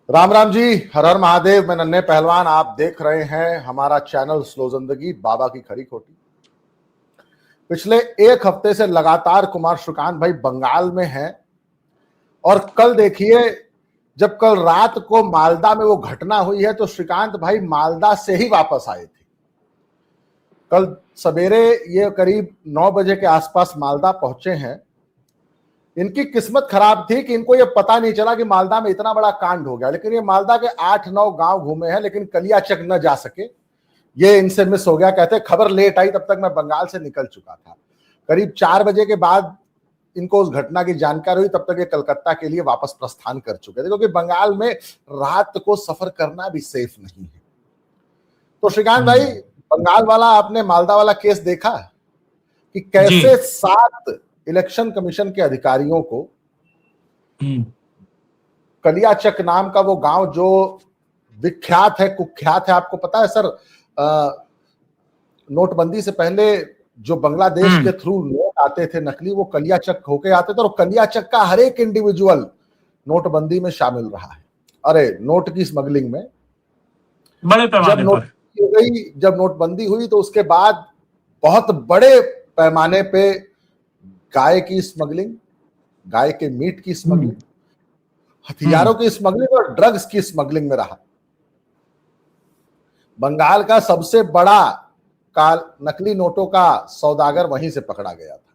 राम राम जी। हर हर महादेव। मैं नन्हे पहलवान, आप देख रहे हैं हमारा चैनल स्लो जिंदगी, बाबा की खरी खोटी। पिछले एक हफ्ते से लगातार कुमार श्रीकांत भाई बंगाल में हैं और कल देखिए, जब कल रात को मालदा में वो घटना हुई है तो श्रीकांत भाई मालदा से ही वापस आए थे। कल सवेरे ये करीब 9 बजे के आसपास मालदा पहुंचे हैं। इनकी किस्मत खराब थी कि इनको ये पता नहीं चला कि मालदा में इतना बड़ा कांड हो गया, लेकिन ये मालदा के 8-9 गांव घूमे हैं लेकिन कलियाचक न जा सके। ये इनसे मिस हो गया। कहते खबर लेट आई, तब तक मैं बंगाल से निकल चुका था। करीब 4 बजे के बाद इनको उस घटना की जानकारी हुई, तब तक ये कलकत्ता के लिए वापस प्रस्थान कर चुके थे, क्योंकि बंगाल में रात को सफर करना भी सेफ नहीं है। तो श्रीकांत भाई, बंगाल वाला आपने मालदा वाला केस देखा कि कैसे 7 इलेक्शन कमीशन के अधिकारियों को कलियाचक नाम का वो गांव जो विख्यात है, कुख्यात है, आपको पता है सर, नोटबंदी से पहले जो बांग्लादेश के थ्रू नोट आते थे नकली, वो कलियाचक होके आते थे और कलियाचक का हर एक इंडिविजुअल नोटबंदी में शामिल रहा है। अरे नोट की स्मगलिंग में बड़े पैमाने पर जब नोटबंदी हुई तो उसके बाद बहुत बड़े पैमाने पे गाय की स्मगलिंग, गाय के मीट की स्मगलिंग, हथियारों की स्मगलिंग और ड्रग्स की स्मगलिंग में रहा। बंगाल का सबसे बड़ा नकली नोटों का सौदागर वहीं से पकड़ा गया था,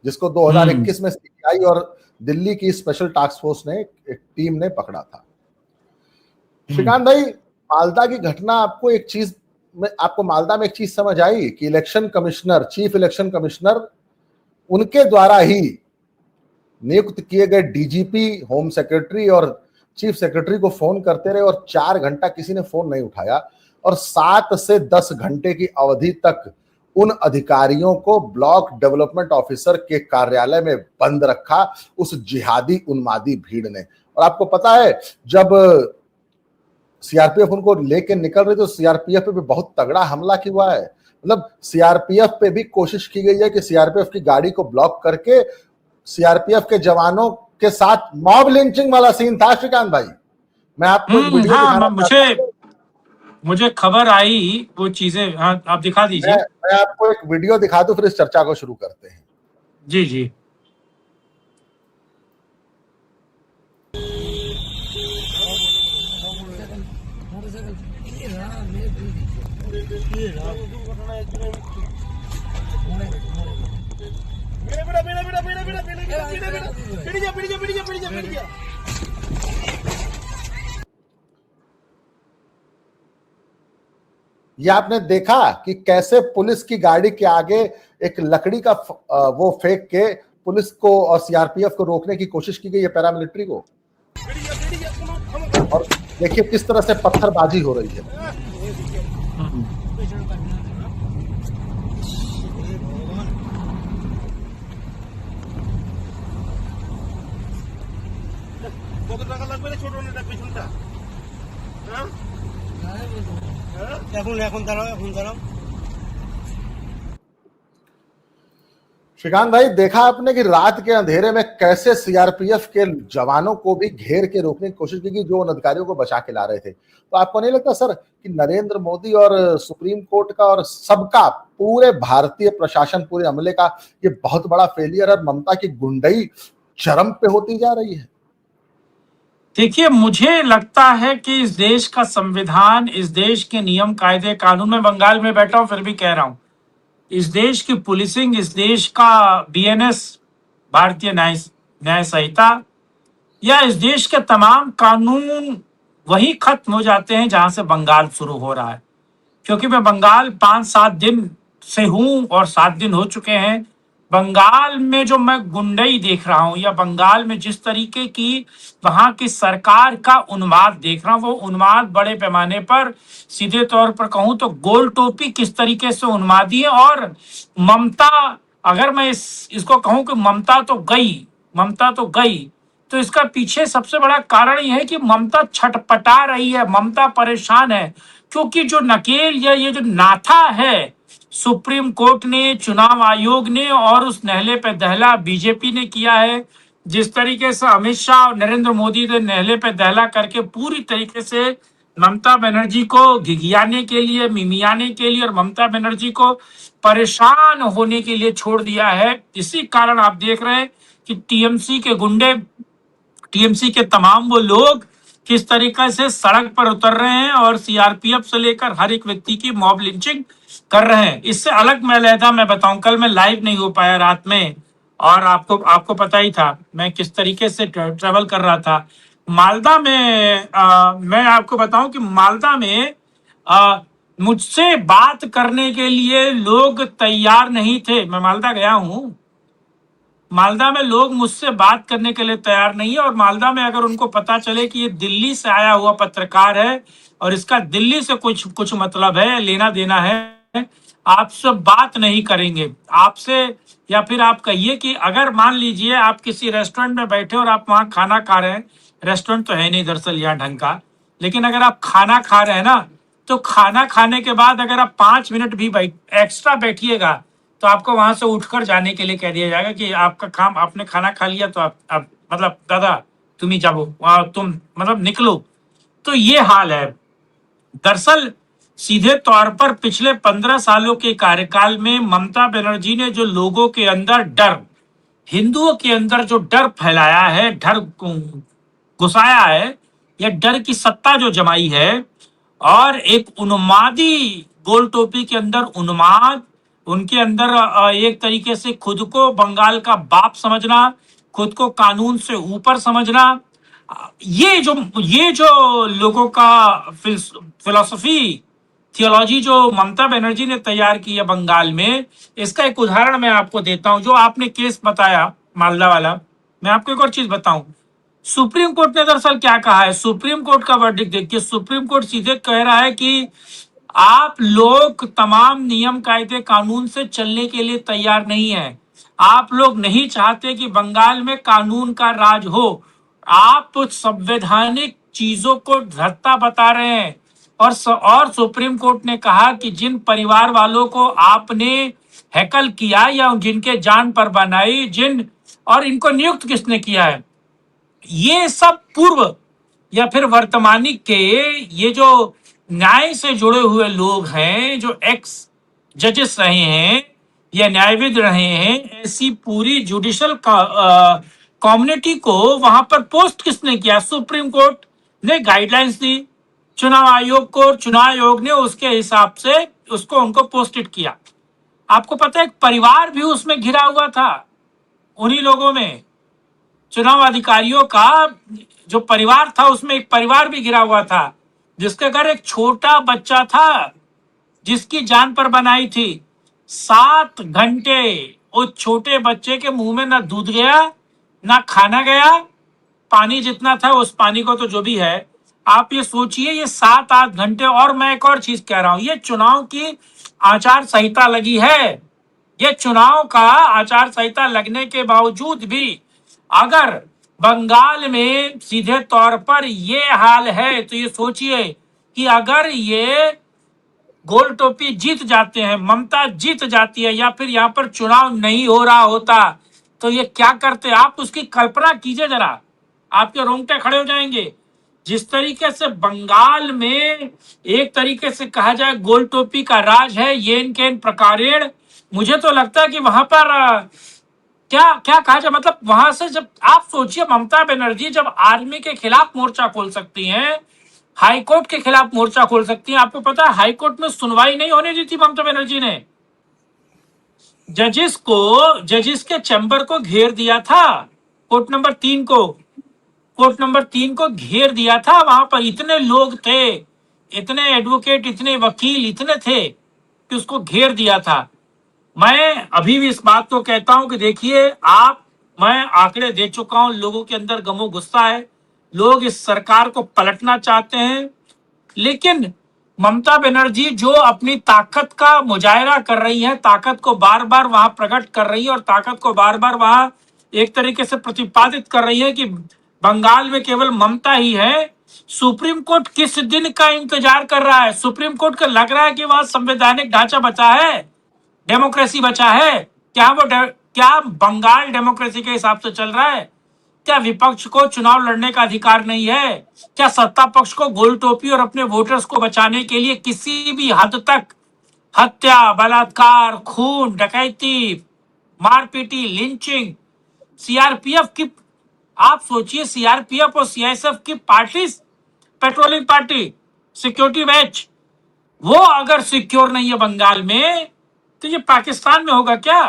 जिसको 2021 में सीबीआई और दिल्ली की स्पेशल टास्क फोर्स ने, एक टीम ने पकड़ा था। श्रीकांत भाई, मालदा की घटना आपको एक चीज में, आपको मालदा में एक चीज समझ आई कि election commissioner, chief election commissioner, उनके द्वारा ही नियुक्त किए गए डीजीपी, होम सेक्रेटरी और चीफ सेक्रेटरी को फोन करते रहे और 4 घंटा किसी ने फोन नहीं उठाया और 7 से 10 घंटे की अवधि तक उन अधिकारियों को ब्लॉक डेवलपमेंट ऑफिसर के कार्यालय में बंद रखा उस जिहादी उन्मादी भीड़ ने। और आपको पता है, जब सीआरपीएफ उनको लेके निकल रही तो सीआरपीएफ पे भी बहुत तगड़ा हमला किया हुआ है। मतलब सीआरपीएफ पे भी कोशिश की गई है कि सीआरपीएफ की गाड़ी को ब्लॉक करके सीआरपीएफ के जवानों के साथ मॉब लिंचिंग वाला सीन था। श्रीकांत भाई, मैं आपको एक वीडियो दिखाना मुझे खबर आई वो चीजें। हाँ, आप दिखा दीजिए। मैं आपको एक वीडियो दिखा दूं, फिर इस चर्चा को शुरू करते हैं। जी जी। ये आपने देखा कि कैसे पुलिस की गाड़ी के आगे एक लकड़ी का वो फेंक के पुलिस को और सीआरपीएफ को रोकने की कोशिश की गई है, पैरामिलिट्री को। और देखिए किस तरह से पत्थरबाजी हो रही है। श्रीकांत भाई, देखा आपने कि रात के अंधेरे में कैसे सीआरपीएफ के जवानों को भी घेर के रोकने की कोशिश की जो उन अधिकारियों को बचा के ला रहे थे। तो आपको नहीं लगता सर कि नरेंद्र मोदी और सुप्रीम कोर्ट का और सबका, पूरे भारतीय प्रशासन, पूरे अमले का ये बहुत बड़ा फेलियर है? ममता की गुंडई चरम पे होती जा रही है। देखिए, मुझे लगता है कि इस देश का संविधान, इस देश के नियम कायदे कानून, में बंगाल में बैठा हूं फिर भी कह रहा हूं, इस देश की पुलिसिंग, इस देश का बीएनएस, भारतीय न्याय संहिता, या इस देश के तमाम कानून वही खत्म हो जाते हैं जहां से बंगाल शुरू हो रहा है। क्योंकि मैं बंगाल 5-7 दिन से हूं और 7 दिन हो चुके हैं। बंगाल में जो मैं गुंडई देख रहा हूं, या बंगाल में जिस तरीके की वहां की सरकार का उन्माद देख रहा हूं, वो उन्माद बड़े पैमाने पर, सीधे तौर पर कहूं तो गोल टोपी किस तरीके से उन्मादी है। और ममता, अगर मैं इसको कहूं कि ममता तो गई, तो इसका पीछे सबसे बड़ा कारण यह है कि ममता छटपटा रही है, ममता परेशान है। क्योंकि जो नकेल या ये जो नाथा है, सुप्रीम कोर्ट ने, चुनाव आयोग ने और उस नहले पे दहला बीजेपी ने किया है, जिस तरीके से अमित शाह और नरेंद्र मोदी ने नहले पे दहला करके पूरी तरीके से ममता बनर्जी को घिघियाने के लिए, मिमियाने के लिए और ममता बनर्जी को परेशान होने के लिए छोड़ दिया है। इसी कारण आप देख रहे हैं कि टीएमसी के गुंडे, टीएमसी के तमाम वो लोग किस तरीके से सड़क पर उतर रहे हैं और सीआरपीएफ से लेकर हर एक व्यक्ति की मॉब लिंचिंग कर रहे हैं। इससे अलग मैं लहदा मैं बताऊं, कल मैं लाइव नहीं हो पाया रात में, और आपको आपको पता ही था मैं किस तरीके से ट्रेवल कर रहा था। मालदा में मैं आपको बताऊं कि मालदा में मुझसे बात करने के लिए लोग तैयार नहीं थे। मैं मालदा गया हूं, मालदा में लोग मुझसे बात करने के लिए तैयार नहीं है, और मालदा में अगर उनको पता चले कि ये दिल्ली से आया हुआ पत्रकार है और इसका दिल्ली से कुछ कुछ मतलब है, लेना देना है, आपसे बात नहीं करेंगे आपसे। या फिर आप कहिए कि अगर मान लीजिए आप किसी रेस्टोरेंट में बैठे और आप वहां खाना खा रहे हैं, रेस्टोरेंट तो है नहीं दरअसल यहाँ ढंग का, लेकिन अगर आप खाना खा रहे हैं ना, तो खाना खाने के बाद अगर आप 5 मिनट भी एक्स्ट्रा बैठिएगा तो आपको वहां से उठकर जाने के लिए कह दिया जाएगा कि आपका काम, आपने खाना खा लिया तो आप मतलब दादा तुम ही जाओ, तुम मतलब निकलो। तो ये हाल है। दरअसल सीधे तौर पर पिछले 15 सालों के कार्यकाल में ममता बनर्जी ने जो लोगों के अंदर डर, हिंदुओं के अंदर जो डर फैलाया है, डर घुसाया है, या डर की सत्ता जो जमाई है, और एक उन्मादी गोल टोपी के अंदर उन्माद, उनके अंदर एक तरीके से खुद को बंगाल का बाप समझना, खुद को कानून से ऊपर समझना, ये जो लोगों का फिलोसफी, थियोलॉजी जो ममता बनर्जी ने तैयार की है बंगाल में, इसका एक उदाहरण मैं आपको देता हूं। जो आपने केस बताया मालदा वाला, मैं आपको एक और चीज बताऊं। सुप्रीम कोर्ट ने दरअसल क्या कहा है, सुप्रीम कोर्ट का वर्डिक्ट देखिए। सुप्रीम कोर्ट सीधे कह रहा है कि आप लोग तमाम नियम कायदे कानून से चलने के लिए तैयार नहीं है। आप लोग नहीं चाहते कि बंगाल में कानून का राज हो। आप संवैधानिक चीजों को धत्ता बता रहे हैं। और सुप्रीम कोर्ट ने कहा कि जिन परिवार वालों को आपने हैकल किया या जिनके जान पर बनाई, जिन और इनको नियुक्त किसने किया है, ये सब पूर्व या फिर वर्तमानिक के ये जो न्याय से जुड़े हुए लोग हैं, जो एक्स जजेस रहे हैं या न्यायविद रहे हैं, ऐसी पूरी जुडिशल कम्युनिटी को वहां पर पोस्ट किसने किया? सुप्रीम कोर्ट ने गाइडलाइंस दी चुनाव आयोग को, चुनाव आयोग ने उसके हिसाब से उसको उनको पोस्टेड किया। आपको पता है एक परिवार भी उसमें घिरा हुआ था, उन्हीं लोगों में, चुनाव अधिकारियों का जो परिवार था उसमें एक परिवार भी घिरा हुआ था, जिसके घर एक छोटा बच्चा था जिसकी जान पर बनाई थी। 7 घंटे उस छोटे बच्चे के मुंह में ना दूध गया ना खाना गया, पानी जितना था उस पानी को तो जो भी है, आप ये सोचिए ये 7-8 घंटे। और मैं एक और चीज कह रहा हूं, ये चुनाव की आचार संहिता लगी है, ये चुनाव का आचार संहिता लगने के बावजूद भी अगर बंगाल में सीधे तौर पर ये हाल है, तो ये सोचिए कि अगर ये गोल टोपी जीत जाते हैं, ममता जीत जाती है, या फिर यहाँ पर चुनाव नहीं हो रहा होता, तो ये क्या करते? आप उसकी कल्पना कीजिए जरा, आपके रोंगटे खड़े हो जाएंगे। जिस तरीके से बंगाल में एक तरीके से कहा जाए गोल टोपी का राज है, येन केन प्रकारेण, मुझे तो लगता है कि वहां पर क्या क्या कहा जाए, मतलब वहां से जब आप सोचिए ममता बनर्जी जब आर्मी के खिलाफ मोर्चा खोल सकती हैं, हाईकोर्ट के खिलाफ मोर्चा खोल सकती हैं। आपको पता है हाईकोर्ट में सुनवाई नहीं होने दी थी ममता बनर्जी ने, जजेस के चैम्बर को घेर दिया था, कोर्ट नंबर 3 को, कोर्ट नंबर 3 को घेर दिया था। वहां पर इतने लोग थे, इतने एडवोकेट, इतने वकील इतने थे कि उसको घेर दिया था। मैं अभी भी इस बात को कहता हूं कि देखिए आप, मैं आंकड़े दे चुका हूं, लोगों के अंदर गमो गुस्सा है, लोग इस सरकार को पलटना चाहते हैं, लेकिन ममता बनर्जी जो अपनी ताकत का मुजाहरा कर रही है, ताकत को बार बार वहां प्रकट कर रही है और ताकत को बार बार वहां एक तरीके से प्रतिपादित कर रही है कि बंगाल में केवल ममता ही है। सुप्रीम कोर्ट किस दिन का इंतजार कर रहा है? सुप्रीम कोर्ट को लग रहा है कि वहां संवैधानिक ढांचा बचा है, डेमोक्रेसी बचा है क्या? क्या बंगाल डेमोक्रेसी के हिसाब से चल रहा है? क्या विपक्ष को चुनाव लड़ने का अधिकार नहीं है? क्या सत्ता पक्ष को गोल टोपी और अपने वोटर्स को बचाने के लिए किसी भी हद तक हत्या, बलात्कार, खून, डकैती, मारपीटी, लिंचिंग, सीआरपीएफ की, आप सोचिए सीआरपीएफ और सीआईएसएफ की party, patrolling party, security batch, वो अगर सिक्योर नहीं है बंगाल में, तो ये पाकिस्तान में होगा क्या?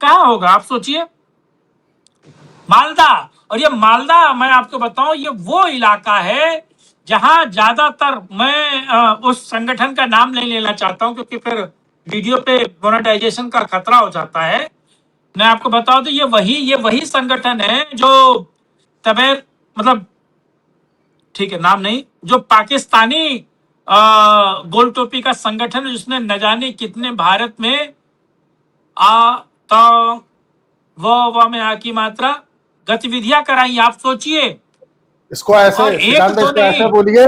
कहां होगा आप सोचिए। मालदा, और ये मालदा मैं आपको बताऊं, ये वो इलाका है जहां ज्यादातर, मैं उस संगठन का नाम नहीं लेना चाहता हूं क्योंकि फिर वीडियो पे मोनेटाइजेशन का खतरा हो जाता है। मैं आपको बताऊं तो ये वही संगठन है जो तबेर, मतलब ठीक है नाम नहीं, जो पाकिस्तानी गोल टोपी का संगठन है जिसने न जाने कितने भारत में वो में आ की मात्रा गतिविधियां कराई, आप सोचिए। इसको ऐसे और एक श्रीकांत तो इसको ऐसे नहीं, बोलिए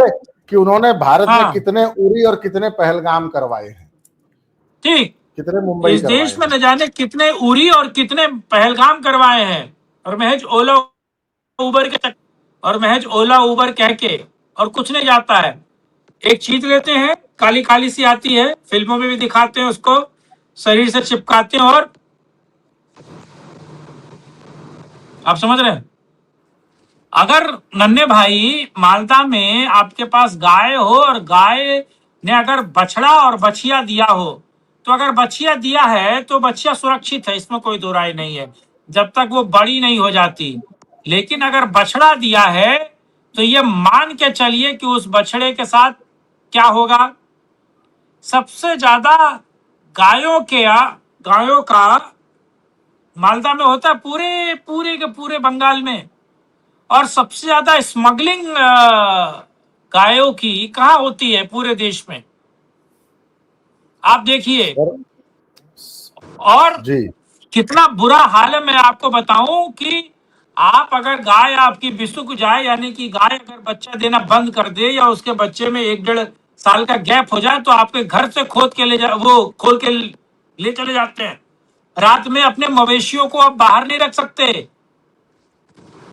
कि उन्होंने भारत में हाँ कितने उरी और कितने पहलगाम करवाए हैं, ठीक, कितने मुंबई इस करवाए देश में हैं। न जाने कितने उरी और कितने पहलगाम करवाए हैं, और महज ओला उबर के और महज ओला उबर कह के और कुछ नहीं जाता है। एक चीज लेते हैं, काली काली सी आती है, फिल्मों में भी दिखाते हैं उसको, शरीर से चिपकाते हैं, और आप समझ रहे हैं। अगर नन्हे भाई मालदा में आपके पास गाय हो और गाय ने अगर बछड़ा और बछिया दिया हो, तो अगर बछिया दिया है तो बछिया सुरक्षित है, इसमें कोई दो राय नहीं है, जब तक वो बड़ी नहीं हो जाती। लेकिन अगर बछड़ा दिया है तो ये मान के चलिए कि उस बछड़े के साथ क्या होगा। सबसे ज्यादा गायों का मालदा में होता है, पूरे पूरे के पूरे बंगाल में। और सबसे ज्यादा स्मगलिंग गायों की कहाँ होती है पूरे देश में, आप देखिए। और और जी कितना बुरा हाल है, मैं आपको बताऊं कि आप अगर गाय आपकी बिसुक जाए, यानी कि गाय अगर बच्चा देना बंद कर दे या उसके बच्चे में 1-1.5 साल का गैप हो जाए, तो आपके घर से खोद के वो खोल के ले चले जाते हैं। रात में अपने मवेशियों को आप बाहर नहीं रख सकते,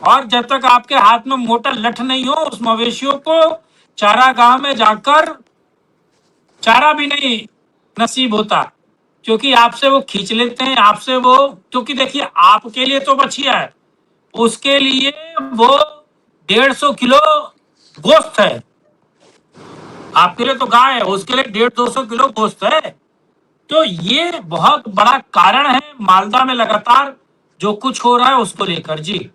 और जब तक आपके हाथ में मोटा लठ नहीं हो, उस मवेशियों को चारागाह में जाकर चारा भी नहीं नसीब होता, क्योंकि आपसे वो खींच लेते हैं, आपसे वो, क्योंकि देखिए आपके लिए तो बछिया है, उसके लिए वो 150 किलो गोश्त है, आपके लिए तो गाय है, उसके लिए 150-200 किलो गोश्त है। तो ये बहुत बड़ा कारण है मालदा में लगातार जो कुछ हो रहा है उसको लेकर। जी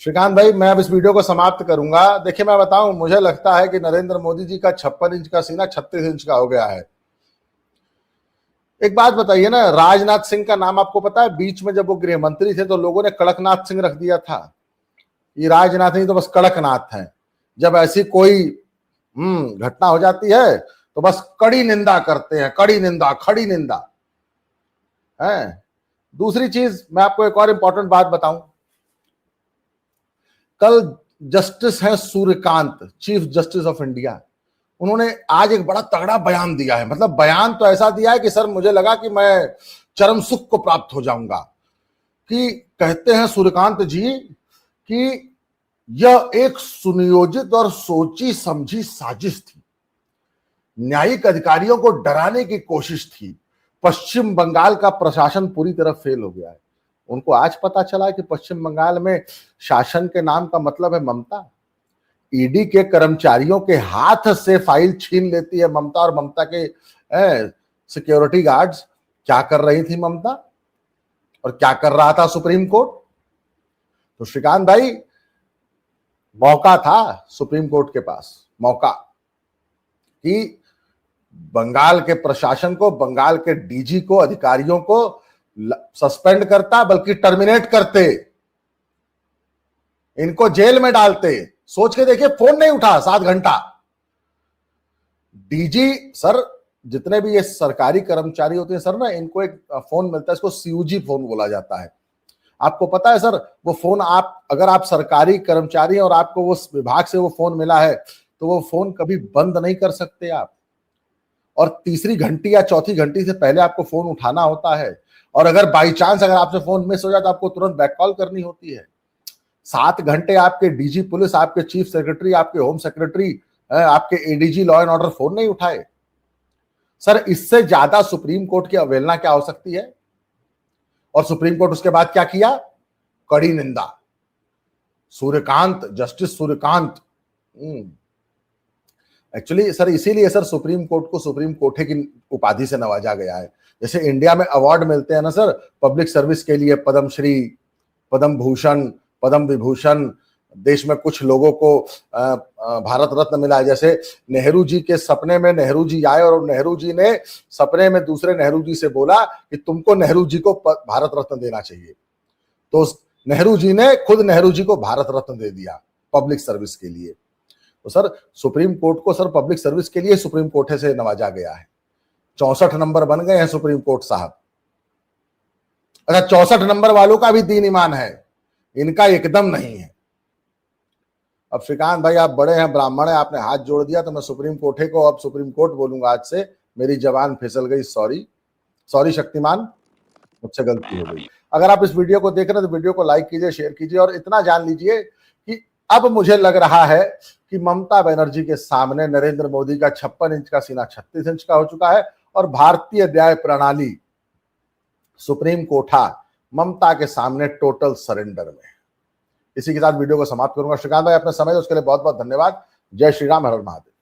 श्रीकांत भाई, मैं अब इस वीडियो को समाप्त करूंगा। देखिए मैं बताऊं, मुझे लगता है कि नरेंद्र मोदी जी का 56 इंच का सीना 36 इंच का हो गया है। एक बात बताइए ना, राजनाथ सिंह का नाम आपको पता है? बीच में जब वो गृह मंत्री थे तो लोगों ने कड़कनाथ सिंह रख दिया था। ये राजनाथ नहीं तो बस कड़कनाथ है। जब ऐसी कोई घटना हो जाती है तो बस कड़ी निंदा करते हैं, कड़ी निंदा, खड़ी निंदा है। दूसरी चीज मैं आपको एक और इंपॉर्टेंट बात बताऊं। कल जस्टिस है Suryakant, chief justice of India, उन्होंने आज एक बड़ा तगड़ा बयान दिया है। मतलब बयान तो ऐसा दिया है कि सर मुझे लगा कि मैं चरम सुख को प्राप्त हो जाऊंगा। कि कहते हैं सूर्यकांत जी कि यह एक सुनियोजित और सोची समझी साजिश थी, न्यायिक अधिकारियों को डराने की कोशिश थी। पश्चिम बंगाल का प्रशासन पूरी तरह फेल हो गया है। उनको आज पता चला कि पश्चिम बंगाल में शासन के नाम का मतलब है ममता। ईडी के कर्मचारियों के हाथ से फाइल छीन लेती है ममता, और ममता के सिक्योरिटी गार्ड्स क्या कर रही थी ममता, और क्या कर रहा था सुप्रीम कोर्ट। तो श्रीकांत भाई, मौका था सुप्रीम कोर्ट के पास, मौका कि बंगाल के प्रशासन को, बंगाल के डीजी को, अधिकारियों को सस्पेंड करता, बल्कि टर्मिनेट करते, इनको जेल में डालते। सोच के देखिए, फोन नहीं उठा 7 घंटा। डीजी सर, जितने भी ये सरकारी कर्मचारी होते हैं सर ना, इनको एक फोन मिलता है, इसको सीयूजी फोन बोला जाता है। आपको पता है सर, वो फोन अगर आप सरकारी कर्मचारी हैं और आपको वो विभाग से वो फोन मिला है, तो वो फोन कभी बंद नहीं कर सकते आप, और तीसरी घंटी या चौथी घंटी से पहले आपको फोन उठाना होता है। और अगर बाई चांस अगर आपसे फोन मिस हो जाए तो आपको तुरंत बैक कॉल करनी होती है। 7 घंटे आपके डीजी पुलिस, आपके चीफ सेक्रेटरी, आपके होम सेक्रेटरी, आपके ADG law and order phone नहीं उठाए। सर, इससे ज्यादा सुप्रीम कोर्ट की अवहेलना क्या हो सकती है? और सुप्रीम कोर्ट उसके बाद क्या किया? कड़ी निंदा। Suryakant, justice Suryakant, actually sir इसीलिए सर सुप्रीम कोर्ट को सुप्रीम कोर्ट की उपाधि से नवाजा गया है। जैसे इंडिया में अवार्ड मिलते हैं ना सर पब्लिक सर्विस के लिए, पद्मश्री, पद्म भूषण, पद्म विभूषण, देश में कुछ लोगों को भारत रत्न मिला है। जैसे नेहरू जी के सपने में नेहरू जी आए और नेहरू जी ने सपने में दूसरे नेहरू जी से बोला कि तुमको नेहरू जी को भारत रत्न देना चाहिए, तो नेहरू जी ने खुद नेहरू जी को भारत रत्न दे दिया पब्लिक सर्विस के लिए। तो सर सुप्रीम कोर्ट को सर पब्लिक सर्विस के लिए सुप्रीम कोर्ट से नवाजा गया है। 64 नंबर बन गए हैं सुप्रीम कोर्ट साहब। अच्छा, 64 नंबर वालों का भी दीन ईमान है, इनका एकदम नहीं है। अब श्रीकांत भाई आप बड़े हैं, ब्राह्मण है, आपने हाथ जोड़ दिया तो मैं सुप्रीम कोर्ट को अब सुप्रीम कोर्ट बोलूंगा आज से। मेरी जबान फिसल गई, सॉरी शक्तिमान, मुझसे गलती हो गई। अगर आप इस वीडियो को देख रहे हैं तो वीडियो को लाइक कीजिए, शेयर कीजिए और इतना जान लीजिए कि अब मुझे लग रहा है कि ममता बनर्जी के सामने नरेंद्र मोदी का 56 इंच का सीना 36 इंच का हो चुका है और भारतीय न्याय प्रणाली, सुप्रीम कोर्ट ममता के सामने टोटल सरेंडर में। इसी के साथ वीडियो को समाप्त करूंगा। श्रीकांत भाई अपने समय उसके लिए बहुत बहुत धन्यवाद। जय श्री राम, हर हर महादेव।